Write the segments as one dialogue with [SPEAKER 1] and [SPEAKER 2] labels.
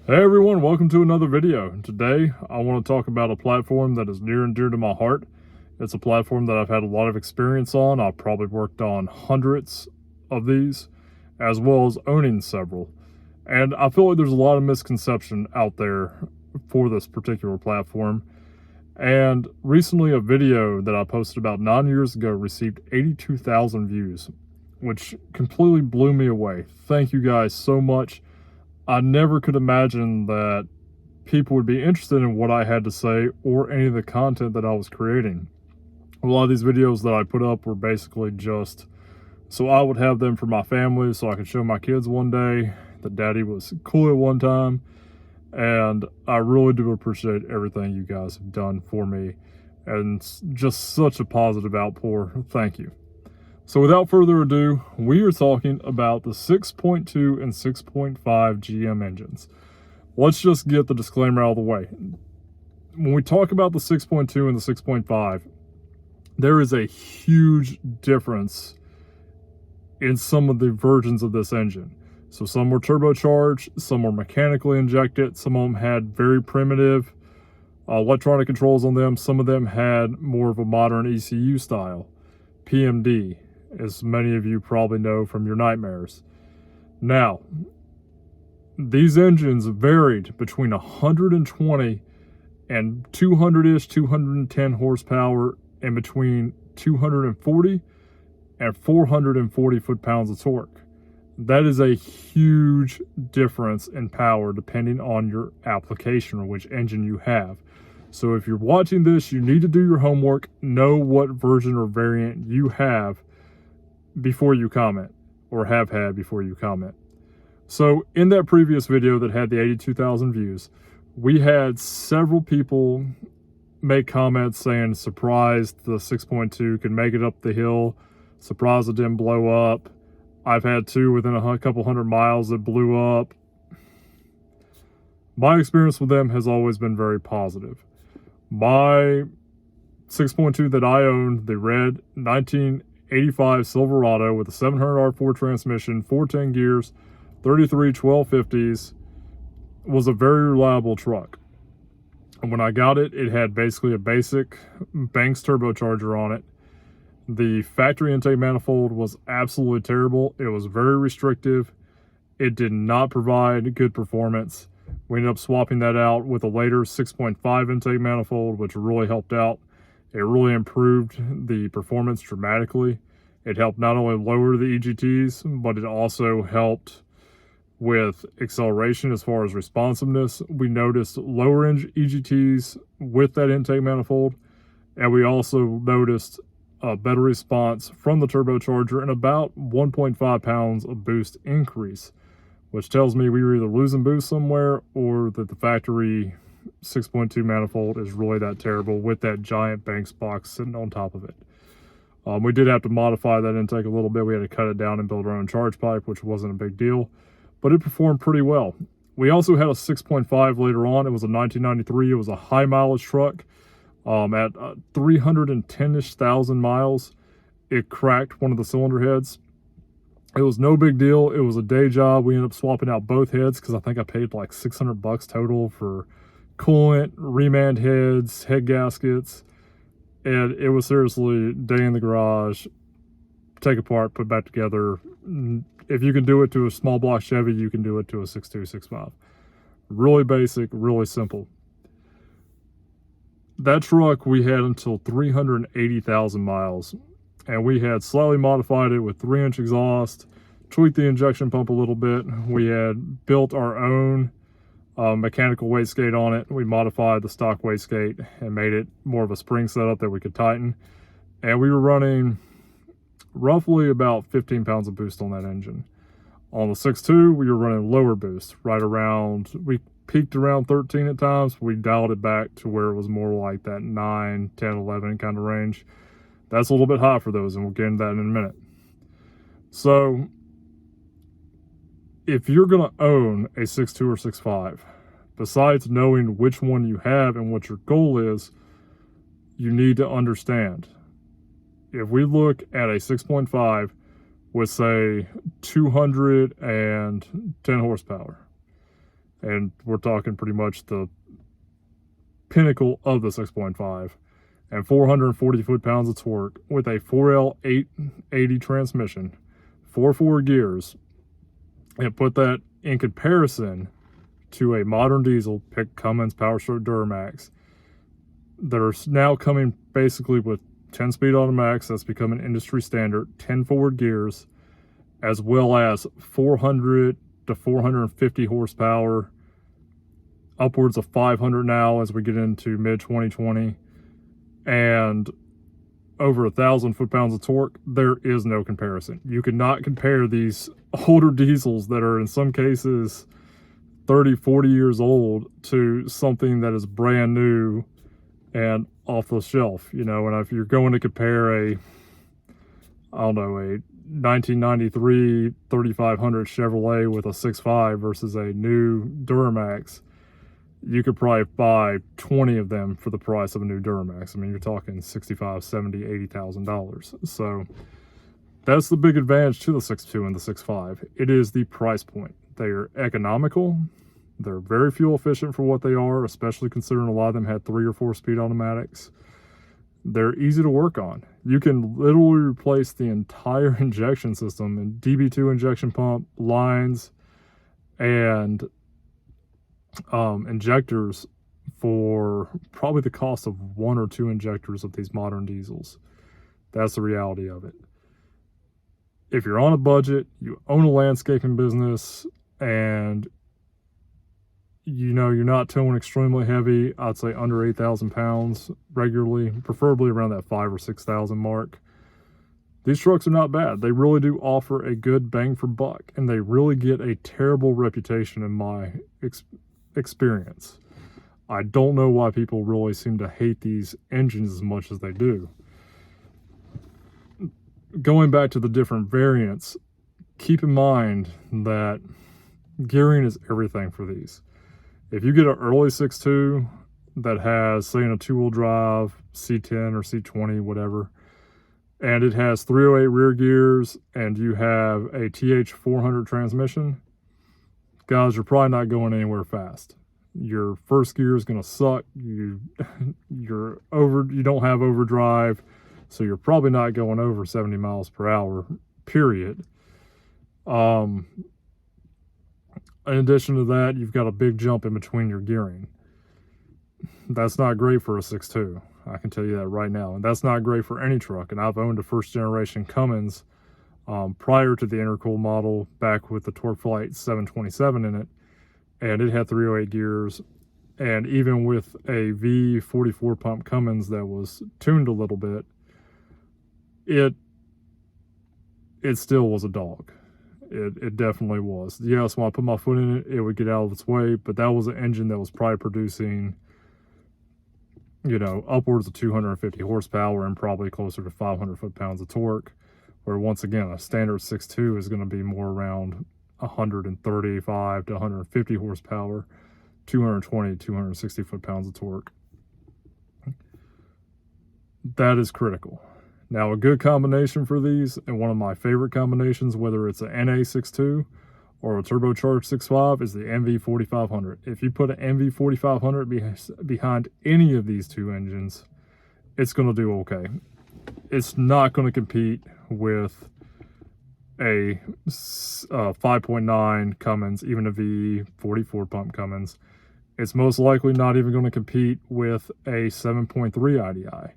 [SPEAKER 1] Hey everyone, welcome to another video. Today I want to talk about a platform that is near and dear to my heart. It's a platform that I've had a lot of experience on. I've probably worked on hundreds of these, as well as owning several. And I feel like there's a lot of misconception out there for this particular platform. And recently a video that I posted about 9 years ago received 82,000 views, which completely blew me away. Thank you guys so much. I never could imagine that people would be interested in what I had to say or any of the content that I was creating. A lot of these videos that I put up were basically just so I would have them for my family, so I could show my kids one day that daddy was cool at one time. And I really do appreciate everything you guys have done for me, and just such a positive outpour. Thank you. So without further ado, we are talking about the 6.2 and 6.5 GM engines. Let's just get the disclaimer out of the way. When we talk about the 6.2 and the 6.5, there is a huge difference in some of the versions of this engine. So some were turbocharged, some were mechanically injected, some of them had very primitive electronic controls on them, some of them had more of a modern ECU style, PMD, as many of you probably know from your nightmares. Now, these engines varied between 120 and 200-ish, 210 horsepower, and between 240 and 440 foot-pounds of torque. That is a huge difference in power depending on your application or which engine you have. So if you're watching this, you need to do your homework, know what version or variant you have before you comment, or have had before you comment. So in that previous video that had the 82,000 views, we had several people make comments saying surprised the 6.2 could make it up the hill, surprised it didn't blow up. I've had two within a couple hundred miles that blew up. My experience with them has always been very positive. My 6.2 that I owned, the red 1985 Silverado with a 700 R4 transmission, 410 gears, 33 1250s, was a very reliable truck. And when I got it, it had basically a basic Banks turbocharger on it. The factory intake manifold was absolutely terrible. It was very restrictive. It did not provide good performance. We ended up swapping that out with a later 6.5 intake manifold, which really helped out. It really improved the performance dramatically. It helped not only lower the EGTs, but it also helped with acceleration as far as responsiveness. We noticed lower EGTs with that intake manifold, and we also noticed a better response from the turbocharger and about 1.5 pounds of boost increase, which tells me we were either losing boost somewhere or that the factory 6.2 manifold is really that terrible with that giant Banks box sitting on top of it. We did have to modify that intake a little bit. We had to cut it down and build our own charge pipe, which wasn't a big deal, but it performed pretty well. We also had a 6.5 later on. It was a 1993. It was a high mileage truck. At 310-ish thousand miles, it cracked one of the cylinder heads. It was no big deal. It was a day job. We ended up swapping out both heads because I think I paid like $600 total for coolant, remand heads, head gaskets, and it was seriously day in the garage, take apart, put back together. If you can do it to a small block Chevy, you can do it to a 6.2, 6.5. Really basic, really simple. That truck we had until 380,000 miles, and we had slightly modified it with 3-inch exhaust, tweaked the injection pump a little bit. We had built our own mechanical wastegate on it. We modified the stock wastegate and made it more of a spring setup that we could tighten, and we were running roughly about 15 pounds of boost on that engine. On the 6.2, we were running lower boost, right around, we peaked around 13 at times. We dialed it back to where it was more like that 9, 10, 11 kind of range. That's a little bit high for those, and we'll get into that in a minute. So if you're going to own a 6.2 or 6.5, besides knowing which one you have and what your goal is, you need to understand. If we look at a 6.5 with, say, 210 horsepower, And we're talking pretty much the pinnacle of the 6.5, and 440 foot-pounds of torque with a 4L 880 transmission, 4 gears, and put that in comparison to a modern diesel, pick Cummins, Powerstroke, Duramax, that are now coming basically with 10-speed automatics. That's becoming industry standard, 10 forward gears, as well as 400 to 450 horsepower, upwards of 500 now as we get into mid-2020, and over 1,000 foot-pounds of torque. There is no comparison. You cannot compare these older diesels that are in some cases 30, 40 years old to something that is brand new and off the shelf. You know, and if you're going to compare a 1993 3500 Chevrolet with a 6.5 versus a new Duramax, you could probably buy 20 of them for the price of a new Duramax. I mean, you're talking $65,000, $70,000, $80,000. So that's the big advantage to the 6.2 and the 6.5. It is the price point. They are economical. They're very fuel efficient for what they are, especially considering a lot of them had 3 or 4 speed automatics. They're easy to work on. You can literally replace the entire injection system and DB2 injection pump, lines, and injectors for probably the cost of 1 or 2 injectors of these modern diesels. That's the reality of it. If you're on a budget, you own a landscaping business, and you know you're not towing extremely heavy, I'd say under 8,000 pounds regularly, preferably around that 5,000 or 6,000 mark, these trucks are not bad. They really do offer a good bang for buck, and they really get a terrible reputation in my experience. I don't know why people really seem to hate these engines as much as they do. Going back to the different variants, keep in mind that gearing is everything for these. If you get an early 6.2 that has, say, in a 2-wheel drive, C10 or C20, whatever, and it has 308 rear gears, and you have a TH400 transmission, guys, you're probably not going anywhere fast. Your first gear is going to suck. You don't have overdrive, so you're probably not going over 70 miles per hour, period. In addition to that, you've got a big jump in between your gearing. That's not great for a 6.2. I can tell you that right now. And that's not great for any truck. And I've owned a first-generation Cummins prior to the intercooled model, back with the TorqueFlite 727 in it. And it had 308 gears. And even with a V44 pump Cummins that was tuned a little bit, it still was a dog. It definitely was. Yes, when I put my foot in it, it would get out of its way, but that was an engine that was probably producing, you know, upwards of 250 horsepower and probably closer to 500 foot-pounds of torque, where once again, a standard 6.2 is going to be more around 135 to 150 horsepower, 220, 260 foot-pounds of torque. That is critical. Now, a good combination for these, and one of my favorite combinations, whether it's an NA62 or a turbocharged 6.5, is the MV4500. If you put an MV4500 behind any of these two engines, it's going to do okay. It's not going to compete with a 5.9 Cummins, even a V44 pump Cummins. It's most likely not even going to compete with a 7.3 IDI.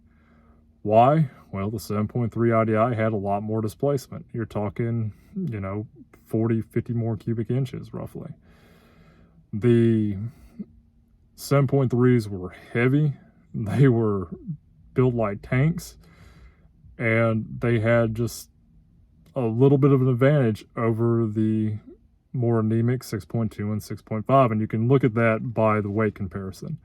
[SPEAKER 1] Why? Well, the 7.3 IDI had a lot more displacement. You're talking, 40, 50 more cubic inches, roughly. The 7.3s were heavy. They were built like tanks, and they had just a little bit of an advantage over the more anemic 6.2 and 6.5, and you can look at that by the weight comparison.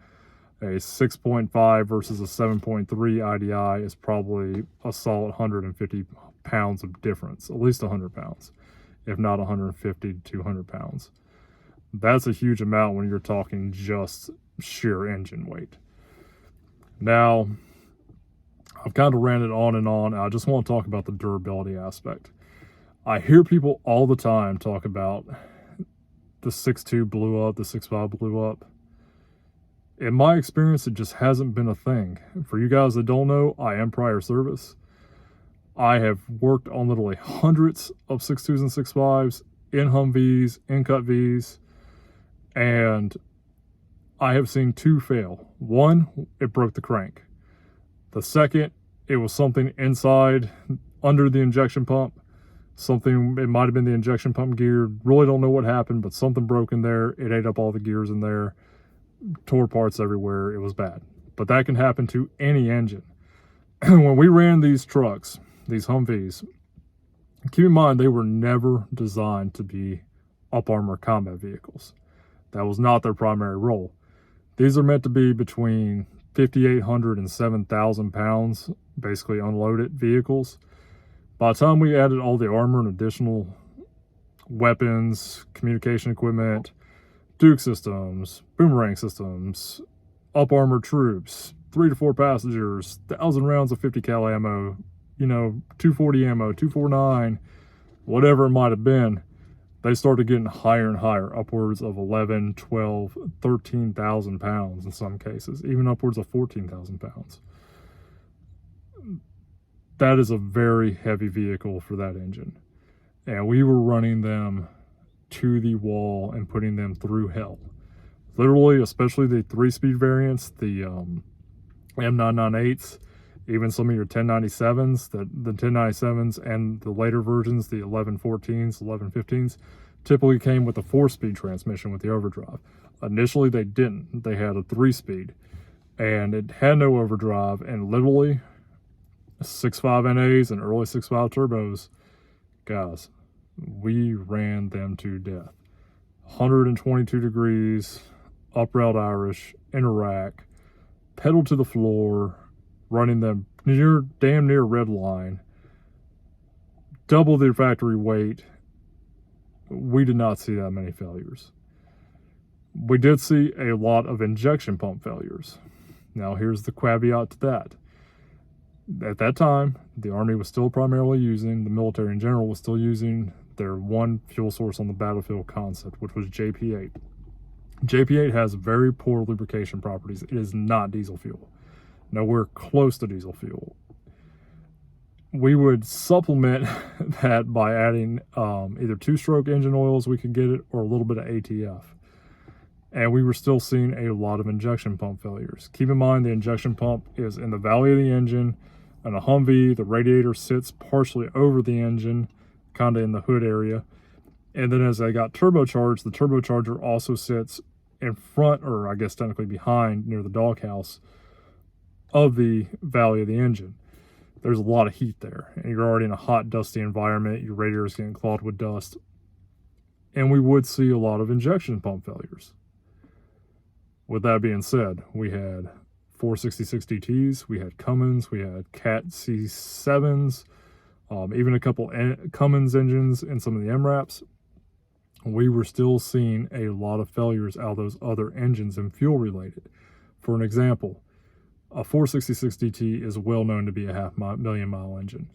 [SPEAKER 1] A 6.5 versus a 7.3 IDI is probably a solid 150 pounds of difference, at least 100 pounds, if not 150 to 200 pounds. That's a huge amount when you're talking just sheer engine weight. Now, I've kind of ranted on and on. I just want to talk about the durability aspect. I hear people all the time talk about the 6.2 blew up, the 6.5 blew up. In my experience, it just hasn't been a thing. For you guys that don't know, I am prior service. I have worked on literally hundreds of 6.2s and 6.5s in Humvees, in Cut Vs, and I have seen two fail. One, it broke the crank. The second, it was something inside, under the injection pump. Something, it might have been the injection pump gear. Really don't know what happened, but something broke in there. It ate up all the gears in there. Tore parts everywhere. It was bad. But that can happen to any engine. When we ran these trucks, these Humvees, keep in mind they were never designed to be up armor combat vehicles. That was not their primary role. These are meant to be between 5,800 and 7,000 pounds, basically unloaded vehicles. By the time we added all the armor and additional weapons, communication equipment, Duke systems, boomerang systems, up armored troops, 3 to 4 passengers, 1,000 rounds of 50 cal ammo, 240 ammo, 249, whatever it might have been, they started getting higher and higher, upwards of 11, 12, 13,000 pounds in some cases, even upwards of 14,000 pounds. That is a very heavy vehicle for that engine. And we were running them to the wall and putting them through hell. Literally, especially the 3-speed variants, the M998s, even some of your 1097s, the 1097s and the later versions, the 1114s, 1115s, typically came with a 4-speed transmission with the overdrive. Initially, they didn't. They had a 3-speed, and it had no overdrive, and literally 6.5 NAs and early 6.5 turbos, guys, we ran them to death. 122 degrees, up railed Irish, in a rack, pedal to the floor, running them damn near red line, double their factory weight. We did not see that many failures. We did see a lot of injection pump failures. Now here's the caveat to that. At that time, the Army was still primarily using, the military in general was still using their one fuel source on the battlefield concept, which was JP8. JP8 has very poor lubrication properties. It is not diesel fuel. Nowhere close to diesel fuel. We would supplement that by adding either 2-stroke engine oils, we could get it, or a little bit of ATF. And we were still seeing a lot of injection pump failures. Keep in mind, the injection pump is in the valley of the engine. On a Humvee, the radiator sits partially over the engine, kind of in the hood area. And then as they got turbocharged, the turbocharger also sits in front, or I guess technically behind, near the doghouse of the valley of the engine. There's a lot of heat there, and you're already in a hot, dusty environment. Your radiator is getting clogged with dust. And we would see a lot of injection pump failures. With that being said, we had 466 DTs, we had Cummins, we had Cat C7s, even a couple Cummins engines in some of the MRAPs. We were still seeing a lot of failures out of those other engines and fuel related. For an example, a 466 DT is well known to be a 500,000 mile engine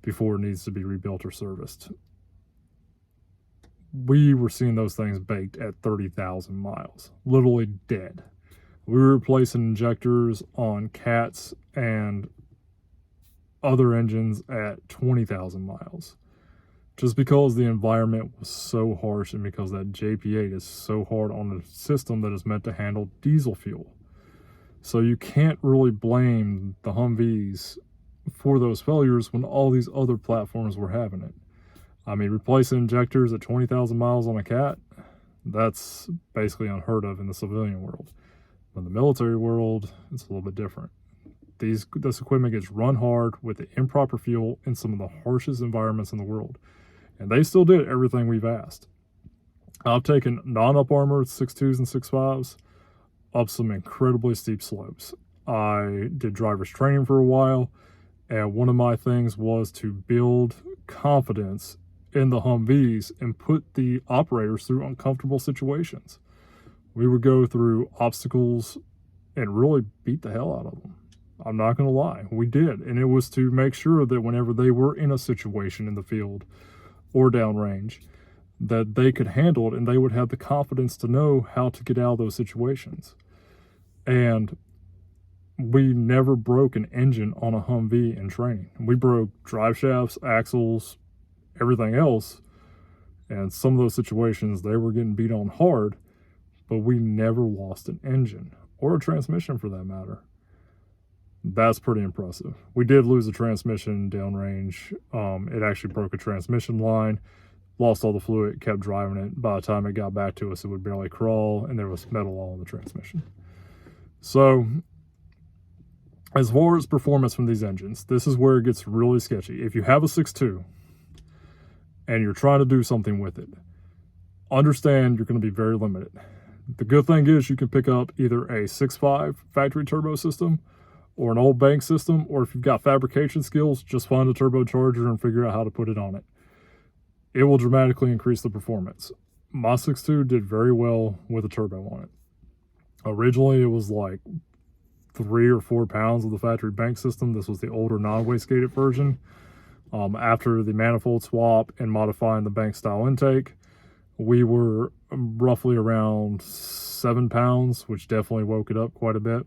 [SPEAKER 1] before it needs to be rebuilt or serviced. We were seeing those things baked at 30,000 miles, literally dead. We were replacing injectors on Cats and other engines at 20,000 miles. Just because the environment was so harsh and because that JP8 is so hard on the system that is meant to handle diesel fuel. So you can't really blame the Humvees for those failures when all these other platforms were having it. I mean, replacing injectors at 20,000 miles on a Cat, that's basically unheard of in the civilian world. In the military world, it's a little bit different. This equipment gets run hard with the improper fuel in some of the harshest environments in the world. And they still did everything we've asked. I've taken non-up armored 6.2s and 6.5s up some incredibly steep slopes. I did driver's training for a while, and one of my things was to build confidence in the Humvees and put the operators through uncomfortable situations. We would go through obstacles and really beat the hell out of them. I'm not going to lie, we did. And it was to make sure that whenever they were in a situation in the field or downrange, that they could handle it and they would have the confidence to know how to get out of those situations. And we never broke an engine on a Humvee in training. We broke drive shafts, axles, everything else. And some of those situations, they were getting beat on hard, but we never lost an engine or a transmission for that matter. That's pretty impressive. We did lose a transmission downrange. It actually broke a transmission line, lost all the fluid, kept driving it. By the time it got back to us, it would barely crawl, and there was metal all in the transmission. So, as far as performance from these engines, this is where it gets really sketchy. If you have a 6.2 and you're trying to do something with it, understand you're going to be very limited. The good thing is you can pick up either a 6.5 factory turbo system or an old bank system, or if you've got fabrication skills, just find a turbocharger and figure out how to put it on it. It will dramatically increase the performance. My 6.2 did very well with a turbo on it. Originally, it was like 3 or 4 pounds of the factory bank system. This was the older non-wastegated version. After the manifold swap and modifying the bank style intake, we were roughly around 7 pounds, which definitely woke it up quite a bit.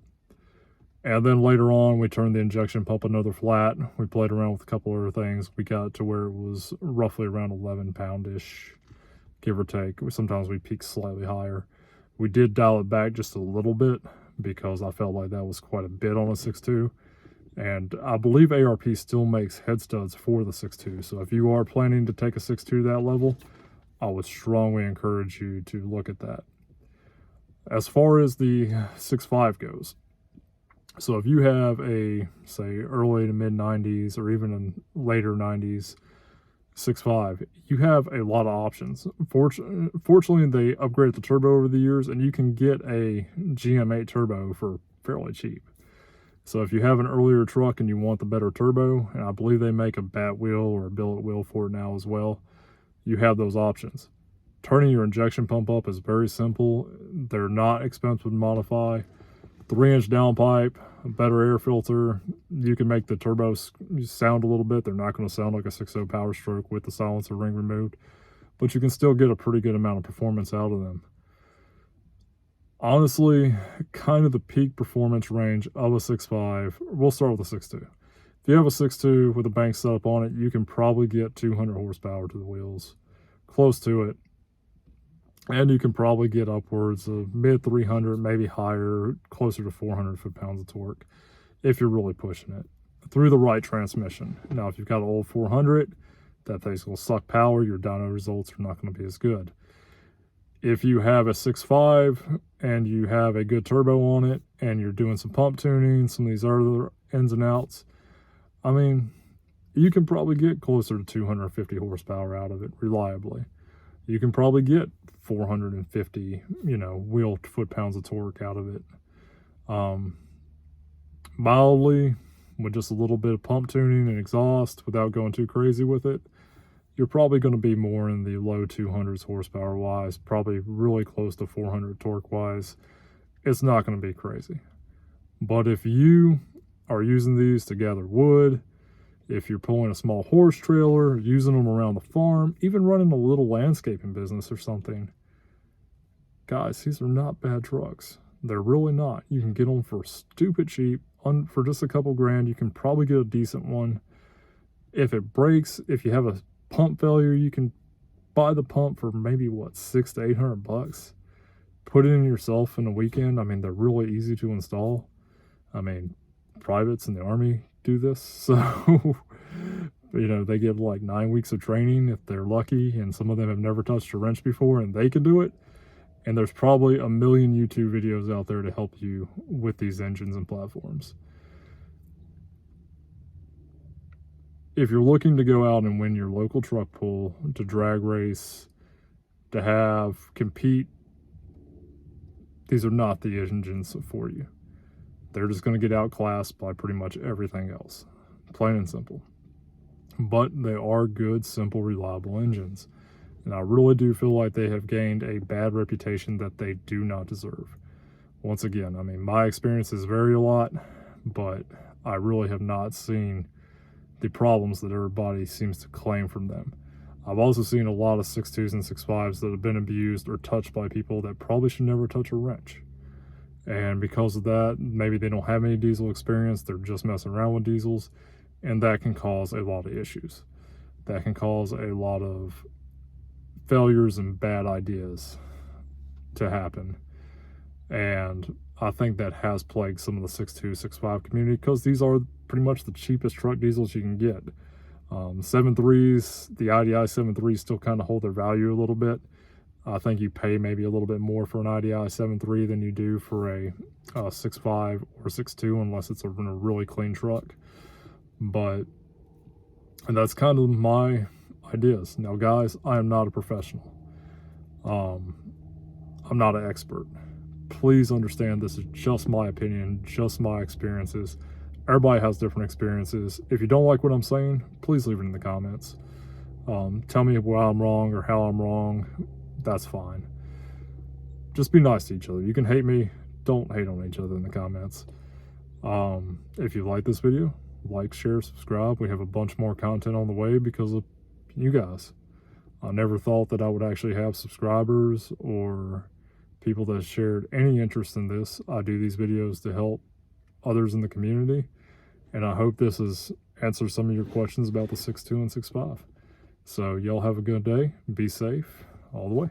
[SPEAKER 1] And then later on, we turned the injection pump another flat. We played around with a couple other things. We got to where it was roughly around 11 pound-ish, give or take. Sometimes we peaked slightly higher. We did dial it back just a little bit because I felt like that was quite a bit on a 6.2. And I believe ARP still makes head studs for the 6.2. So if you are planning to take a 6.2 to that level, I would strongly encourage you to look at that. As far as the 6.5 goes, so if you have a, say, early to mid 90s or even in later 90s 6.5, you have a lot of options. Fortunately, they upgraded the turbo over the years, and you can get a GM8 turbo for fairly cheap. So if you have an earlier truck and you want the better turbo, and I believe they make a bat wheel or a billet wheel for it now as well, you have those options. Turning your injection pump up is very simple. They're not expensive to modify. 3-inch downpipe, a better air filter. You can make the turbos sound a little bit. They're not going to sound like a 6.0 Power Stroke with the silencer ring removed, but you can still get a pretty good amount of performance out of them. Honestly, kind of the peak performance range of a 6.5, we'll start with a 6.2. If you have a 6.2 with a bank setup on it, you can probably get 200 horsepower to the wheels, close to it. And you can probably get upwards of mid 300, maybe higher, closer to 400 foot-pounds of torque if you're really pushing it through the right transmission. Now, if you've got an old 400, that thing's going to suck power. Your dyno results are not going to be as good. If you have a 6.5 and you have a good turbo on it and you're doing some pump tuning, some of these other ins and outs, I mean, you can probably get closer to 250 horsepower out of it reliably. You can probably get 450, wheel foot-pounds of torque out of it. Mildly, with just a little bit of pump tuning and exhaust without going too crazy with it, you're probably going to be more in the low 200s horsepower-wise, probably really close to 400 torque-wise. It's not going to be crazy. But if you are using these to gather wood, if you're pulling a small horse trailer, using them around the farm, even running a little landscaping business or something, guys, these are not bad trucks. They're really not. You can get them for stupid cheap. For just a couple grand, you can probably get a decent one. If it breaks, if you have a pump failure, you can buy the pump for maybe, $600 to $800. Put it in yourself in a weekend. I mean, they're really easy to install. I mean, privates in the Army do this, so they get like 9 weeks of training if they're lucky, and some of them have never touched a wrench before and they can do it. And there's probably a million YouTube videos out there to help you with these engines and platforms. If you're looking to go out and win your local truck pull, to drag race, to compete, these are not the engines for you. They're just going to get outclassed by pretty much everything else. Plain and simple. But they are good, simple, reliable engines. And I really do feel like they have gained a bad reputation that they do not deserve. Once again, I mean, my experiences vary a lot, but I really have not seen the problems that everybody seems to claim from them. I've also seen a lot of 6.2s and 6.5s that have been abused or touched by people that probably should never touch a wrench. And because of that, maybe they don't have any diesel experience, they're just messing around with diesels, and that can cause a lot of issues. That can cause a lot of failures and bad ideas to happen. And I think that has plagued some of the 6.2, 6.5 community, because these are pretty much the cheapest truck diesels you can get. 7.3s, the IDI 7.3s still kind of hold their value a little bit. I think you pay maybe a little bit more for an IDI 7.3 than you do for a 6.5 or 6.2, unless it's a really clean truck. But that's kind of my ideas. Now, guys, I am not a professional. I'm not an expert. Please understand, this is just my opinion, just my experiences. Everybody has different experiences. If you don't like what I'm saying, please leave it in the comments. Tell me why I'm wrong or how I'm wrong. That's fine. Just be nice to each other. You can hate me. Don't hate on each other in the comments. If you like this video, like, share, subscribe. We have a bunch more content on the way because of you guys. I never thought that I would actually have subscribers or people that shared any interest in this. I do these videos to help others in the community, and I hope this has answered some of your questions about the 6.2 and 6.5. So y'all have a good day. Be safe all the way.